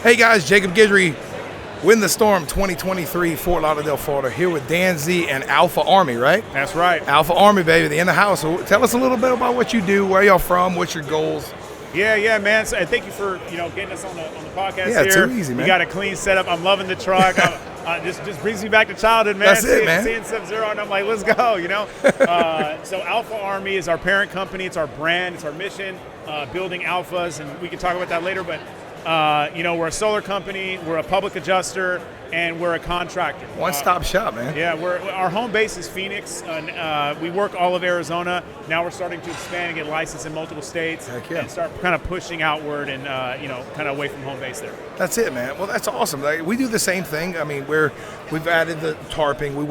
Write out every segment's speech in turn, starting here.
Hey guys, Jacob Guidry, Win the Storm 2023, Fort Lauderdale, Florida, here with Dan Z and Alpha Army, right? That's right. Alpha Army, baby, they in the house. So tell us a little bit about what you do, where y'all from, what's your goals? Yeah, man. So, and thank you for getting us on the podcast here. Yeah, too easy, man. You got a clean setup. I'm loving the truck. Just brings me back to childhood, man. That's it, man. Seeing Sub-Zero, and I'm like, let's go, So Alpha Army is our parent company. It's our brand. It's our mission, building alphas, and we can talk about that later. But we're a solar company. We're a public adjuster, and we're a contractor. One-stop shop, man. Yeah, our home base is Phoenix. We work all of Arizona. Now we're starting to expand and get licensed in multiple states. Heck yeah. And start kind of pushing outward and kind of away from home base there. That's it, man. Well, that's awesome. Like, we do the same thing. I mean, we've added the tarping. We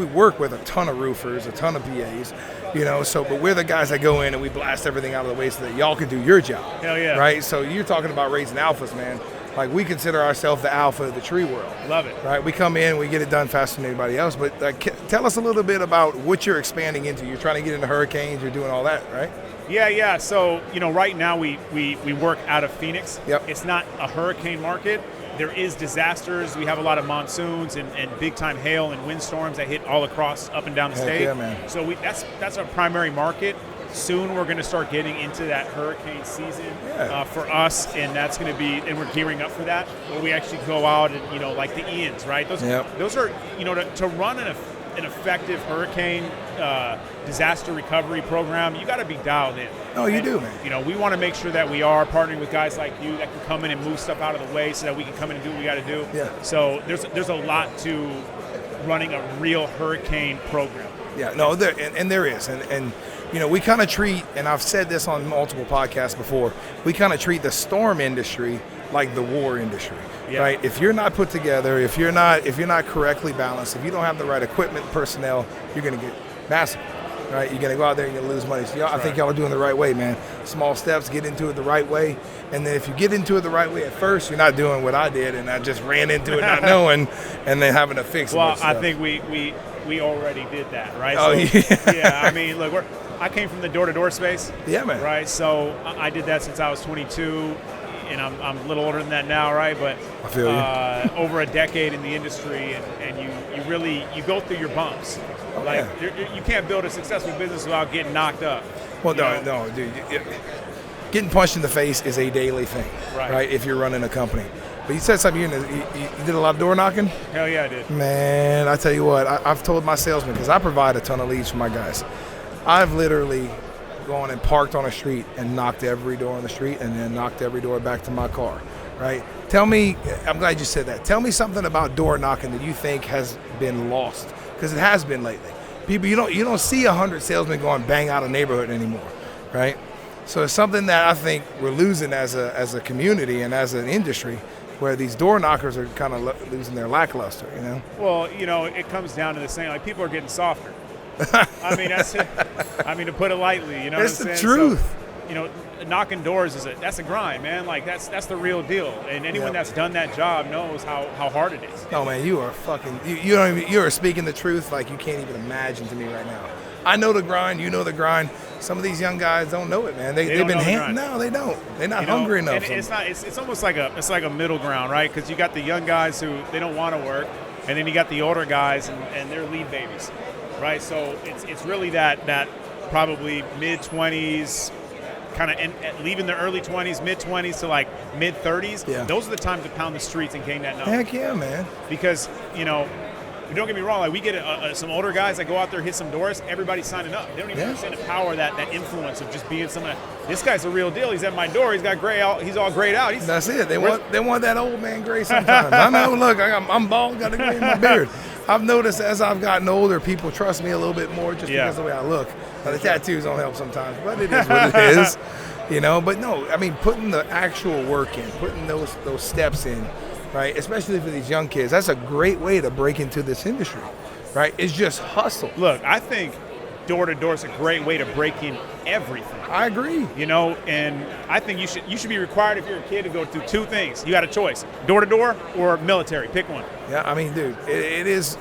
work with a ton of roofers, a ton of PAs, but we're the guys that go in and we blast everything out of the way so that y'all can do your job. Hell yeah. Right? So you're talking about raising alphas, man. Like, we consider ourselves the alpha of the tree world. Love it. Right? We come in, we get it done faster than anybody else. But tell us a little bit about what you're expanding into. You're trying to get into hurricanes. You're doing all that, right? Yeah. So, right now we work out of Phoenix. Yep. It's not a hurricane market. There is disasters. We have a lot of monsoons and big-time hail and windstorms that hit all across, up and down the state. Yeah, man. So that's our primary market. Soon we're going to start getting into that hurricane season for us, and that's going to be, and we're gearing up for that, where we actually go out and, like the Ians, right? Those are, to run an effective hurricane disaster recovery program, you got to be dialed in. Oh, you do, man. We want to make sure that we are partnering with guys like you that can come in and move stuff out of the way so that we can come in and do what we got to do. Yeah. So there's a lot to running a real hurricane program. Yeah, no, there is. And we kind of treat, and I've said this on multiple podcasts before, we kind of treat the storm industry like the war industry, right? If you're not put together, if you're not correctly balanced, if you don't have the right equipment, personnel, you're going to get massacred, right? You're going to go out there and you're going to lose money. So I think y'all are doing the right way, man. Small steps, get into it the right way. And then if you get into it the right way at first, you're not doing what I did, and I just ran into it not knowing, and then having to fix it. Well, I think we already did that, right? Oh, so, yeah. I mean, look, I came from the door-to-door space. Yeah, man. Right, so I did that since I was 22, and I'm a little older than that now, right? But I feel you. Over a decade in the industry, and you really go through your bumps. You can't build a successful business without getting knocked up. Well, no, dude. Getting punched in the face is a daily thing, right? If you're running a company. But you said something, you did a lot of door knocking? Hell yeah, I did. Man, I tell you what, I've told my salesmen, because I provide a ton of leads for my guys. I've literally gone and parked on a street and knocked every door on the street and then knocked every door back to my car, right? Tell me, I'm glad you said that. Tell me something about door knocking that you think has been lost, because it has been lately. People, you don't see 100 salesmen going bang out a neighborhood anymore, right? So it's something that I think we're losing as a community and as an industry, where these door knockers are kind of losing their lackluster, Well, it comes down to the same, like, people are getting softer. I mean, that's it. I mean, to put it lightly, what I'm saying? That's the truth. So, knocking doors that's a grind, man. Like, that's the real deal. And anyone that's done that job knows how hard it is. No, man, you are fucking. You don't even. You are speaking the truth like you can't even imagine to me right now. I know the grind. You know the grind. Some of these young guys don't know it, man. They've been no, they don't. They're not hungry enough. And it's not. It's almost like a middle ground, right? Because you got the young guys who they don't want to work, and then you got the older guys and they're lead babies, right? So it's really that probably mid-20s, kind of leaving the early 20s, mid-20s to like mid-30s. Yeah. Those are the times to pound the streets and gain that knowledge. Heck yeah, man. Because don't get me wrong, like, we get some older guys that go out there, hit some doors, everybody's signing up. They don't even understand the power, that influence of just being someone. This guy's a real deal. He's at my door. He's got gray out. He's all grayed out. That's it. They want that old man gray sometimes. I know. Look, I'm bald, got a gray in my beard. I've noticed as I've gotten older, people trust me a little bit more just because of the way I look. Now, the tattoos don't help sometimes, but it is what it is. But no, I mean, putting the actual work in, putting those steps in, right? Especially for these young kids, that's a great way to break into this industry, right? It's just hustle. Look, I think door-to-door is a great way to break in everything. I agree. And I think you should be required, if you're a kid, to go through two things. You got a choice: door-to-door or military. Pick one. Yeah, I mean, dude, it is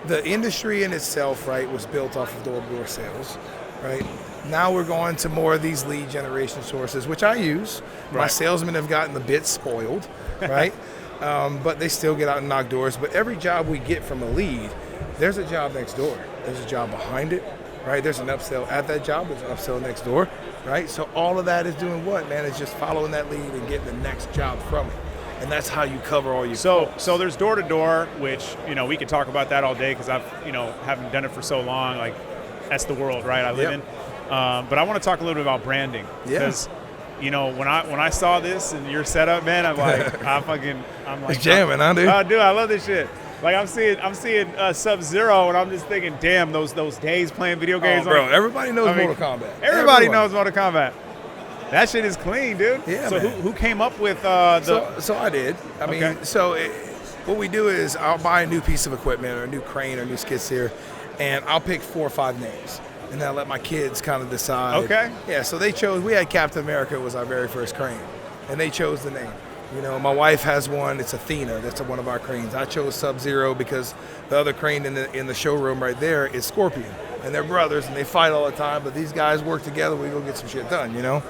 the industry in itself, right, was built off of door-to-door sales, right? Now we're going to more of these lead generation sources, which I use. My salesmen have gotten a bit spoiled, right? But they still get out and knock doors. But every job we get from a lead, there's a job next door. There's a job behind it, right? There's an upsell at that job. There's an upsell next door, right? So all of that is doing what, man? It's just following that lead and getting the next job from it. And that's how you cover all your So there's door to door, which, we could talk about that all day because I've, haven't done it for so long. Like, that's the world, right? I live in. But I want to talk a little bit about branding because, when I saw this and your setup, man, I'm like, I'm like, it's jamming, huh, dude? Dude, I love this shit. Like I'm seeing Sub-Zero, and I'm just thinking, damn, those days playing video games. Oh, bro, everybody knows Mortal Kombat. Everybody knows Mortal Kombat. That shit is clean, dude. Yeah, so man. who came up with the? So I did. I mean, what we do is I'll buy a new piece of equipment or a new crane or new skid steer, and I'll pick 4 or 5 names, and then I'll let my kids kind of decide. Okay. Yeah. So they chose. We had Captain America was our very first crane, and they chose the name. My wife has one. It's Athena. That's one of our cranes. I chose Sub-Zero because the other crane in the showroom right there is Scorpion, and they're brothers and they fight all the time. But these guys work together. We go get some shit done.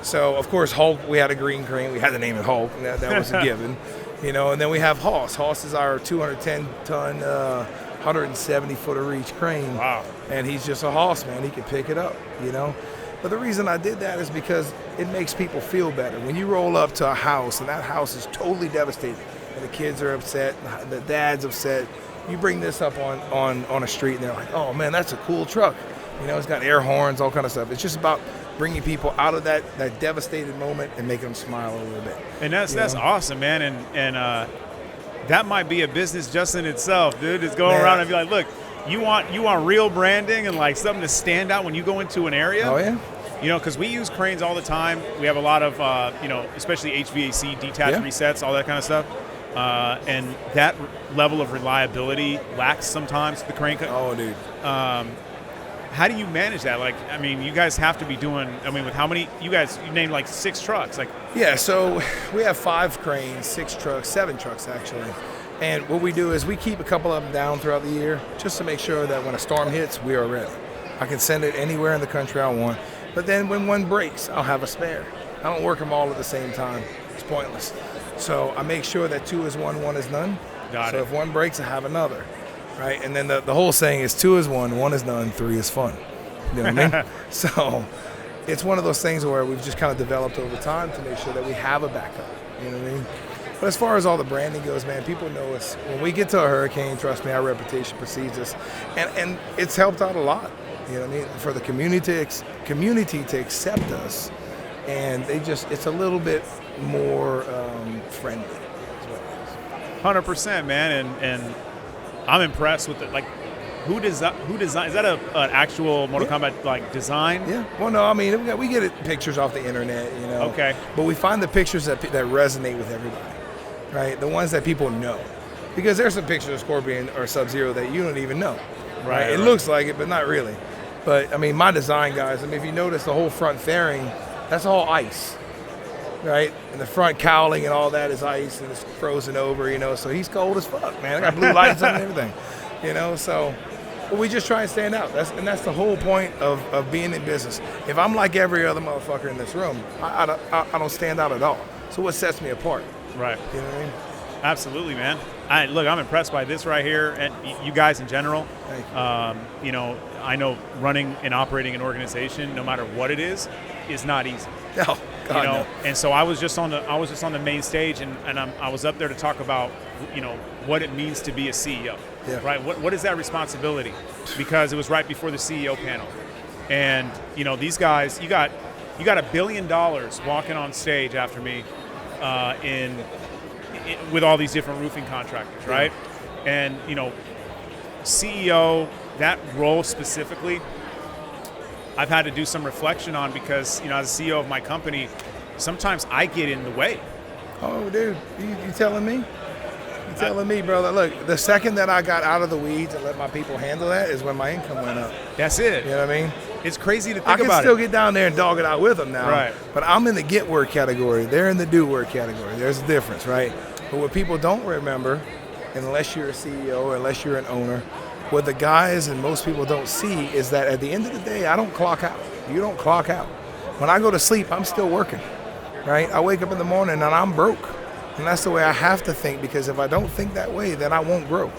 So, of course, Hulk, we had a green crane. We had to name it Hulk. That was a given. And then we have Hoss. Hoss is our 210-ton, 170-foot of reach crane. Wow. And he's just a Hoss, man. He can pick it up, But the reason I did that is because it makes people feel better. When you roll up to a house and that house is totally devastated and the kids are upset, the dad's upset, you bring this up on a street and they're like, oh, man, that's a cool truck. It's got air horns, all kind of stuff. It's just about bringing people out of that devastated moment and making them smile a little bit. And that's awesome, man. And that might be a business just in itself, dude. Just go around and be like, look, you want real branding and like something to stand out when you go into an area. Oh yeah. Because we use cranes all the time. We have a lot of especially HVAC detached resets, all that kind of stuff. And that level of reliability lacks sometimes the crane. Oh, dude. How do you manage that? Like, I mean, you guys have to be doing, with how many, you named like 6 trucks. Like, yeah, so we have 5 cranes, 6 trucks, 7 trucks actually. And what we do is we keep a couple of them down throughout the year just to make sure that when a storm hits, we are ready. I can send it anywhere in the country I want. But then when one breaks, I'll have a spare. I don't work them all at the same time. It's pointless. So I make sure that 2 is 1, 1 is none. Got it. So if one breaks, I have another. Right, and then the whole saying is 2 is 1, 1 is none, 3 is fun. You know what I mean? So it's one of those things where we've just kind of developed over time to make sure that we have a backup. You know what I mean? But as far as all the branding goes, man, people know us. When we get to a hurricane, trust me, our reputation precedes us, and it's helped out a lot. You know what I mean? For the community to accept us, and it's a little bit more friendly. Is what it is. 100%, man, and I'm impressed with it. Like, who design? Is that an actual Mortal Kombat like design? Yeah. Well, no, I mean we get pictures off the internet, Okay. But we find the pictures that resonate with everybody, right? The ones that people know, because there's some pictures of Scorpion or Sub-Zero that you don't even know. Right. It looks like it, but not really. But I mean, my design guys. I mean, if you notice the whole front fairing, that's all ice. Right, and the front cowling and all that is ice and it's frozen over, so he's cold as fuck, man. I got blue lights on and everything, so we just try and stand out. That's the whole point of being in business. If I'm like every other motherfucker in this room, I don't stand out at all. So what sets me apart? Right. You know what I mean? Absolutely, man. Look, I'm impressed by this right here, and you guys in general. Thank you. I know running and operating an organization, no matter what it is not easy. Oh, God, no. And so I was just on the main stage, and I was up there to talk about, what it means to be a CEO. Yeah. Right. What is that responsibility? Because it was right before the CEO panel, and these guys, you got $1 billion walking on stage after me, with all these different roofing contractors, right? Yeah. And CEO, that role specifically, I've had to do some reflection on because, as a CEO of my company, sometimes I get in the way. Oh, dude, you telling me? You telling me, brother? Look, the second that I got out of the weeds and let my people handle that is when my income went up. That's it. You know what I mean? It's crazy to think about it. I can still get down there and dog it out with them now. Right. But I'm in the get work category. They're in the do work category. There's a difference, right? But what people don't remember, unless you're a CEO or unless you're an owner, what the guys and most people don't see is that at the end of the day, I don't clock out. You don't clock out. When I go to sleep, I'm still working, right? I wake up in the morning and I'm broke. And that's the way I have to think, because if I don't think that way, then I won't grow.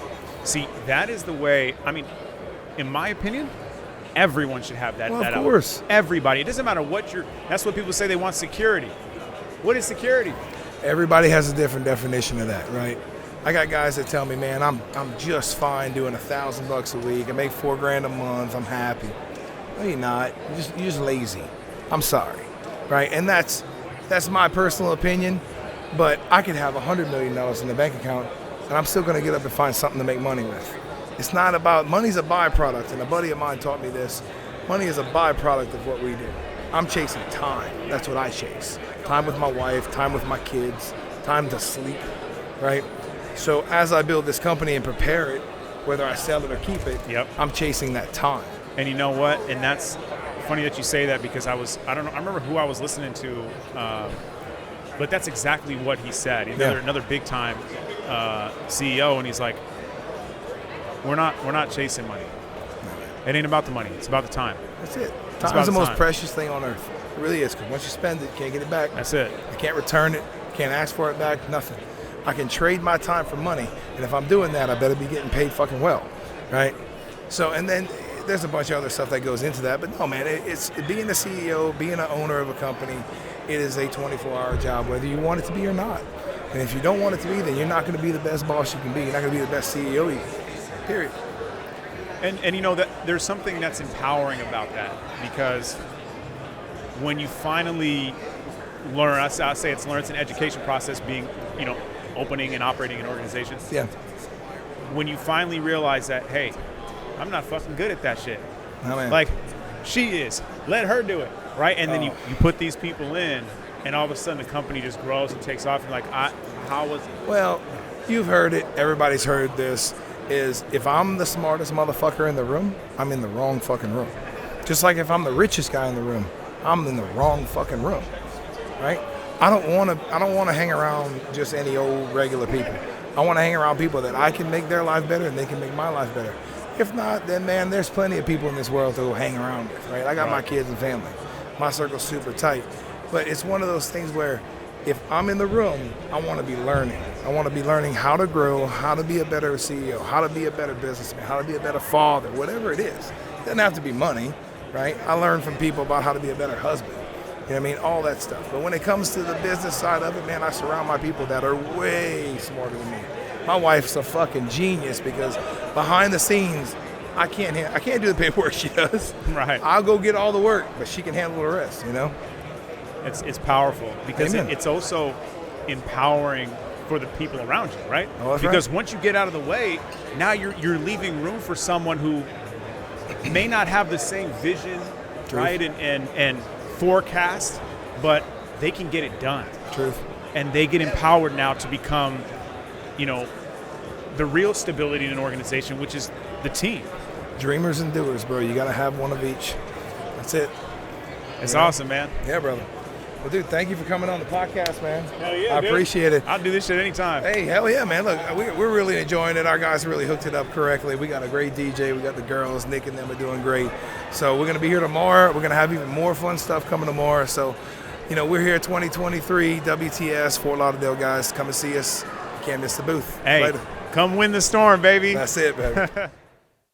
See, that is the way, I mean, in my opinion, everyone should have that. Well, of course. Everybody. It doesn't matter what that's what people say they want security. What is security? Everybody has a different definition of that, right? I got guys that tell me, man, I'm just fine doing $1,000 a week. I make $4,000 a month. I'm happy. No, you're not. You're just lazy. I'm sorry, right? And that's my personal opinion. But I could have $100 million in the bank account, and I'm still going to get up and find something to make money with. It's not about money's a byproduct, and a buddy of mine taught me this. Money is a byproduct of what we do. I'm chasing time. That's what I chase. Time with my wife, time with my kids, time to sleep, right? So as I build this company and prepare it, whether I sell it or keep it, I'm chasing that time. And you know what? And that's funny that you say that, because I remember who I was listening to, but that's exactly what he said. Another big time CEO, and he's like, we're not chasing money. It ain't about the money. It's about the time. That's it. Time is the most precious thing on earth. It really is, because once you spend it, you can't get it back. That's it. You can't return it. You can't ask for it back. Nothing. I can trade my time for money, and if I'm doing that, I better be getting paid fucking well, right? So, and then there's a bunch of other stuff that goes into that. But no, man, it's being a CEO, being an owner of a company. It is a 24-hour job, whether you want it to be or not. And if you don't want it to be, then you're not going to be the best boss you can be. You're not going to be the best CEO you can be, period. And you know, that there's something that's empowering about that, because when you finally learn, I say it's an education process, being, opening and operating an organization. Yeah. When you finally realize that, hey, I'm not fucking good at that shit. No, man. Like, she is. Let her do it, right? And then you put these people in, and all of a sudden the company just grows and takes off. And like, how was it? Well, you've heard it. Everybody's heard this. Is if I'm the smartest motherfucker in the room, I'm in the wrong fucking room. Just like if I'm the richest guy in the room, I'm in the wrong fucking room, right? I don't want to hang around just any old regular people. I want to hang around people that I can make their life better and they can make my life better. If not, then man, there's plenty of people in this world to go hang around with, right? I got my kids and family. My circle's super tight. But it's one of those things where if I'm in the room, I want to be learning. I want to be learning how to grow, how to be a better CEO, how to be a better businessman, how to be a better father, whatever it is. It doesn't have to be money, right? I learn from people about how to be a better husband. You know what I mean? All that stuff. But when it comes to the business side of it, man, I surround my people that are way smarter than me. My wife's a fucking genius, because behind the scenes, I can't do the paperwork she does. Right. I'll go get all the work, but she can handle the rest, you know? It's powerful, because it's also empowering for the people around you, right? Oh, that's because right. Once you get out of the way, now you're leaving room for someone who may not have the same vision, Truth. right, and forecast, but they can get it done. Truth. And they get empowered now to become, the real stability in an organization, which is the team. Dreamers and doers, bro. You got to have one of each. That's it. It's awesome, man. Yeah, brother. Well, dude, thank you for coming on the podcast, man. Hell yeah, I appreciate it. I'll do this shit anytime. Hey, hell yeah, man. Look, we're really enjoying it. Our guys really hooked it up correctly. We got a great DJ. We got the girls. Nick and them are doing great. So we're going to be here tomorrow. We're going to have even more fun stuff coming tomorrow. So, we're here 2023, WTS, Fort Lauderdale, guys. Come and see us. You can't miss the booth. Hey, Later. Come win the storm, baby. That's it, baby.